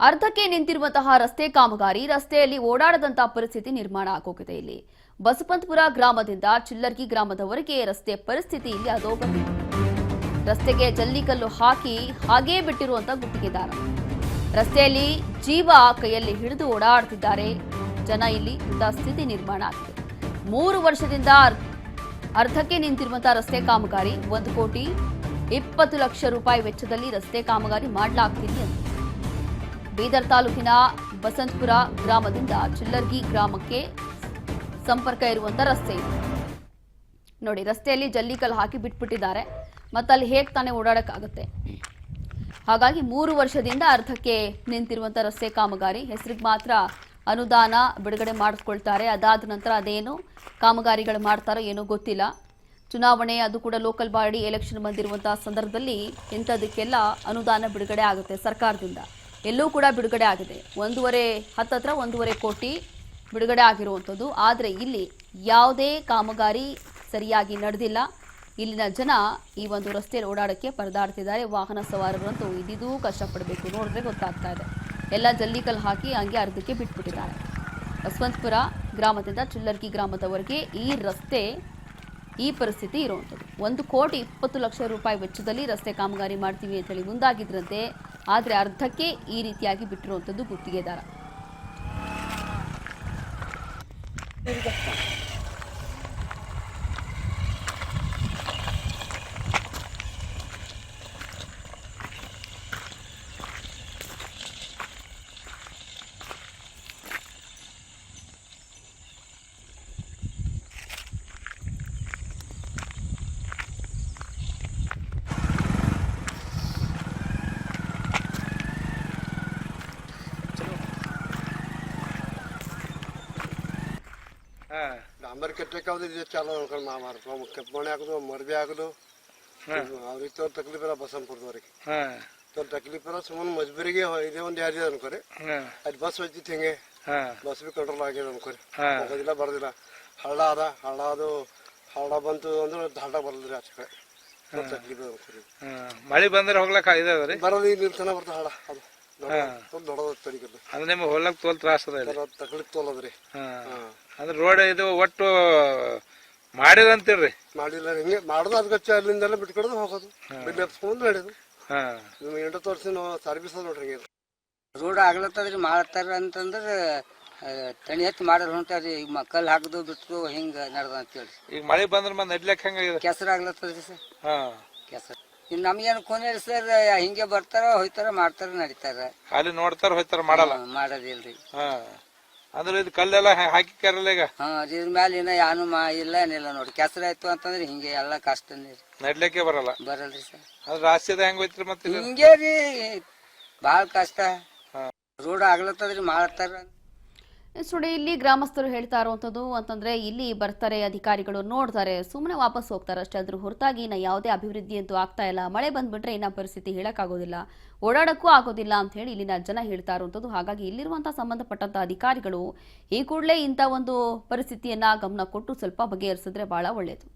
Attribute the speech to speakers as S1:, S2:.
S1: ಅರ್ಧಕ್ಕೆ ನಿಂತಿರುವಂತಹ ರಸ್ತೆ ಕಾಮಗಾರಿ ರಸ್ತೆಯಲ್ಲಿ ಓಡಾಡದಂತಹ ಪರಿಸ್ಥಿತಿ ನಿರ್ಮಾಣ ಆಗೋಗಿದೆ. ಇಲ್ಲಿ ಬಸವಂತಪುರ ಗ್ರಾಮದಿಂದ ಚಿಲ್ಲರ್ಗಿ ಗ್ರಾಮದವರೆಗೆ ರಸ್ತೆ ಪರಿಸ್ಥಿತಿ ಇಲ್ಲಿ ಅಧೋಗತಿ. ರಸ್ತೆಗೆ ಜಲ್ಲಿಕಲ್ಲು ಹಾಕಿ ಹಾಗೇ ಬಿಟ್ಟಿರುವಂತ ಗುತ್ತಿಗೆದಾರ ರಸ್ತೆಯಲ್ಲಿ ಜೀವ ಕೈಯಲ್ಲಿ ಹಿಡಿದು ಓಡಾಡ್ತಿದ್ದಾರೆ ಜನ. ಇಲ್ಲಿ ಇಂಥ ಸ್ಥಿತಿ ನಿರ್ಮಾಣ ಆಗಿದೆ. 3 ವರ್ಷದಿಂದ ಅರ್ಧಕ್ಕೆ ನಿಂತಿರುವಂತಹ ರಸ್ತೆ ಕಾಮಗಾರಿ 1,20,00,000 ರೂಪಾಯಿ ವೆಚ್ಚದಲ್ಲಿ ರಸ್ತೆ ಕಾಮಗಾರಿ ಮಾಡಲಾಗ್ತಿದೆ ಅಂತ ಬೀದರ್ ತಾಲೂಕಿನ ಬಸವಂತಪುರ ಗ್ರಾಮದಿಂದ ಚಿಲ್ಲರ್ಗಿ ಗ್ರಾಮಕ್ಕೆ ಸಂಪರ್ಕ ಇರುವಂತ ರಸ್ತೆ ಇದೆ ನೋಡಿ. ರಸ್ತೆಯಲ್ಲಿ ಜಲ್ಲಿಕಲ್ಲು ಹಾಕಿ ಬಿಟ್ಬಿಟ್ಟಿದ್ದಾರೆ. ಮತ್ತೆ ಅಲ್ಲಿ ಹೇಗೆ ತಾನೇ ಓಡಾಡಕ್ಕಾಗುತ್ತೆ? ಹಾಗಾಗಿ 3 ವರ್ಷದಿಂದ ಅರ್ಧಕ್ಕೆ ನಿಂತಿರುವಂತ ರಸ್ತೆ ಕಾಮಗಾರಿ ಹೆಸರಿಗೆ ಮಾತ್ರ ಅನುದಾನ ಬಿಡುಗಡೆ ಮಾಡಿಸ್ಕೊಳ್ತಾರೆ. ಅದಾದ ನಂತರ ಅದೇನು ಕಾಮಗಾರಿಗಳು ಮಾಡ್ತಾರೋ ಏನೋ ಗೊತ್ತಿಲ್ಲ. ಚುನಾವಣೆ ಅದು ಕೂಡ ಲೋಕಲ್ ಬಾಡಿ ಎಲೆಕ್ಷನ್ ಬಂದಿರುವಂತಹ ಸಂದರ್ಭದಲ್ಲಿ ಇಂಥದಕ್ಕೆಲ್ಲ ಅನುದಾನ ಬಿಡುಗಡೆ ಆಗುತ್ತೆ ಸರ್ಕಾರದಿಂದ. ಎಲ್ಲೂ ಕೂಡ ಬಿಡುಗಡೆ ಆಗಿದೆ. 1.5 ಕೋಟಿ ಬಿಡುಗಡೆ ಆಗಿರುವಂಥದ್ದು. ಆದರೆ ಇಲ್ಲಿ ಯಾವುದೇ ಕಾಮಗಾರಿ ಸರಿಯಾಗಿ ನಡೆದಿಲ್ಲ. ಇಲ್ಲಿನ ಜನ ಈ ಒಂದು ರಸ್ತೆಯಲ್ಲಿ ಓಡಾಡಕ್ಕೆ ಪರದಾಡ್ತಿದ್ದಾರೆ. ವಾಹನ ಸವಾರರಂತೂ ಇದಿದೂ ಕಷ್ಟಪಡಬೇಕು. ನೋಡಿದ್ರೆ ಗೊತ್ತಾಗ್ತಾ ಇದೆ. ಎಲ್ಲ ಜಲ್ಲಿಕಲ್ಲು ಹಾಕಿ ಹಂಗೆ ಅರ್ಧಕ್ಕೆ ಬಿಟ್ಬಿಟ್ಟಿದ್ದಾರೆ. ಬಸವಂತಪುರ ಗ್ರಾಮದಿಂದ ಚಿಲ್ಲರ್ಗಿ ಗ್ರಾಮದವರೆಗೆ ಈ ರಸ್ತೆ ಈ ಪರಿಸ್ಥಿತಿ ಇರುವಂಥದ್ದು. 1,20,00,000 ರೂಪಾಯಿ ವೆಚ್ಚದಲ್ಲಿ ರಸ್ತೆ ಕಾಮಗಾರಿ ಮಾಡ್ತೀವಿ ಅಂತ ಹೇಳಿ ಮುಂದಾಗಿದ್ರಂತೆ. ಆದರೆ ಅರ್ಧಕ್ಕೆ ಈ ರೀತಿಯಾಗಿ ಬಿಟ್ಟಿರುವಂಥದ್ದು ಗುತ್ತಿಗೆದಾರ.
S2: डांबर कಟ್ಟಬೇಕಾದ್ರೆ ಇದು ಚಾಲು ಅನ್ಕೊಂಡು ನಾವು ಮಾಡ್ತೀವಿ. ಕೆಪ್ಪಣೆ ಆಗೋದು ಮರಬಿ ಆಗೋದು ಅವ್ರಿಗೆ ತೋರ್ ತಕ್ಲೀಫ್ ಇಲ್ಲ. ಬಸಂಪುರದವ್ರಿಗೆ ತೋರ್ ತಕ್ಲೀಫ್ ಇಲ್ಲ. ಸುಮ್ಮನೆ ಮಜ್ಬೂರಿಗೆ ಇದೇ ಒಂದು ಯಾರಿದೆ ಅನ್ಕೋರಿ. ಅಲ್ಲಿ ಬಸ್ ಹೋಯ್ತಿತ್ತು ಹಿಂಗೆ ಬಸ್ ಬಿ ಕಂಟ್ರೋಲ್ ಆಗ್ಯದ ಅನ್ಕೋರಿ. ಹೋಗೋದಿಲ್ಲ ಬರೋದಿಲ್ಲ. ಹಳ್ಳ ಹಳ್ಳ ಬಂತು ಅಂದ್ರೆ ದಾಟ ಬರಲ್ರಿ ಆಚೆ ಕಡೆ. ತಕ್ಲೀಫ್ ಅನ್ಕೋರಿ.
S3: ಮಳೆ ಬಂದ್ರೆ ಹೋಗ್ಲಕ್ಕ ಇದಾವ್ರಿ
S2: ಬರೋದು ಇಲ್ಲಿ ತನ ಬರ್ತಾ ಹಳ್ಳ ಅದು ದೊಡ್ಡದ ತಡಿಕಲ್ಲ.
S3: ಅಂದ್ರೆ ನಿಮ್ಗೆ ಹೋಗ್ಲಕ್ ತೋಲ್ ತ್ರಾಸ ಅದ.
S2: ತಕ್ಲೀಫ್ ತೋಲದ್ರಿ.
S3: ಅಂದ್ರೆ ರೋಡ್ ಇದು ಒಟ್ಟು ಮಾಡಿರಂತೀರ್ರಿ.
S2: ಮಾಡಿಲ್ಲ ಹಿಂಗೆ ಮಾಡೋದು. ಅದಕ್ಕೆ ಅಲ್ಲಿಂದೆಲ್ಲ ಬಿಟ್ಕೊಡೋದು ಹೋಗೋದು. ಬಿಲ್ ಎತ್ಸ್ಕೊಂಡು ನಡೆಯೋದು. ನಿಮ್ಗೆ 8 ವರ್ಷ ಸರ್ವಿಸ್ ಅದ ನೋಡ್ರಿ.
S4: ರೋಡ್ ಆಗ್ಲತ್ತದ್ರಿ ಮಾಡ್ತಾರ ಅಂತಂದ್ರೆ ತಣಿ ಹತ್ತಿ ಮಾಡೋರು ಹೊಂಟಾರಿ. ಕಲ್ಲು ಹಾಕದು ಬಿಟ್ಟು ಹಿಂಗ ನಡ್ದ ಅಂತೇಳಿ.
S3: ಈಗ ಮಳೆ ಬಂದ್ರೆ ಮತ್ತೆ ನಡ್ಲಿಕ್ಕೆ ಹೆಂಗಾಗಿದೆ?
S4: ಕೆಸರು ಆಗ್ಲತ್ತದ್ರಿ ಸರ್. ಕೆಸರು ಇನ್ನು ನಮ್ಗೇನು ಕೊನೆ ಸರ್. ಹಿಂಗೆ ಬರ್ತಾರ ಹೋಯ್ತಾರ ಮಾಡ್ತಾರ ನಡೀತಾರ.
S3: ಅಲ್ಲಿ ನೋಡ್ತಾರ ಹೋಯ್ತಾರ ಮಾಡಲ್ಲ.
S4: ಮಾಡೋದಿಲ್ರಿ.
S3: ಅಂದ್ರೆ ಇದು ಕಲ್ಲೆಲ್ಲ ಹಾಕಿಕ್ಕಾರಲ್ಲ ಈಗ.
S4: ಇದ್ರ ಮ್ಯಾಲ ಇನ್ನ ಯಾನು ಇಲ್ಲ ಏನಿಲ್ಲ ನೋಡಿ. ಕೆಸರು ಆಯ್ತು ಅಂತಂದ್ರೆ ಹಿಂಗೆ ಎಲ್ಲ ಕಷ್ಟನೇ ರೀ.
S3: ನಡ್ಲಿಕ್ಕೆ ಬರಲ್ಲ.
S4: ಬರಲ್ರಿ ಸರ್.
S3: ಅದ್ರ ರಾಸ್ಯದ ಹೆಂಗ್ ಹೋಯ್ತ್ರಿ ಮತ್ತೆ?
S4: ಹಿಂಗೆ ರೀ ಬಾಳ ಕಷ್ಟ. ರೋಡ್ ಆಗ್ಲತ್ತದ್ರಿ ಮಾಡ್ತಾರ
S1: ನೋಡಿ. ಇಲ್ಲಿ ಗ್ರಾಮಸ್ಥರು ಹೇಳ್ತಾ ಇರುವಂಥದ್ದು ಅಂತಂದ್ರೆ ಇಲ್ಲಿ ಬರ್ತಾರೆ ಅಧಿಕಾರಿಗಳು, ನೋಡ್ತಾರೆ, ಸುಮ್ಮನೆ ವಾಪಸ್ ಹೋಗ್ತಾರೆ ಅಷ್ಟೇ. ಅದ್ರ ಹೊರತಾಗಿ ಇನ್ನ ಯಾವುದೇ ಅಭಿವೃದ್ಧಿ ಅಂತೂ ಆಗ್ತಾ ಇಲ್ಲ. ಮಳೆ ಬಂದ್ಬಿಟ್ರೆ ಇನ್ನ ಪರಿಸ್ಥಿತಿ ಹೇಳಕ್ಕಾಗೋದಿಲ್ಲ, ಓಡಾಡಕ್ಕೂ ಆಗೋದಿಲ್ಲ ಅಂತ ಹೇಳಿ ಇಲ್ಲಿನ ಜನ ಹೇಳ್ತಾ ಇರುವಂಥದ್ದು. ಹಾಗಾಗಿ ಇಲ್ಲಿರುವಂತಹ ಸಂಬಂಧಪಟ್ಟಂತ ಅಧಿಕಾರಿಗಳು ಈ ಕೂಡಲೇ ಇಂಥ ಒಂದು ಪರಿಸ್ಥಿತಿಯನ್ನ ಗಮನ ಕೊಟ್ಟು ಸ್ವಲ್ಪ ಬಗೆಹರಿಸಿದ್ರೆ ಬಹಳ ಒಳ್ಳೆಯದು.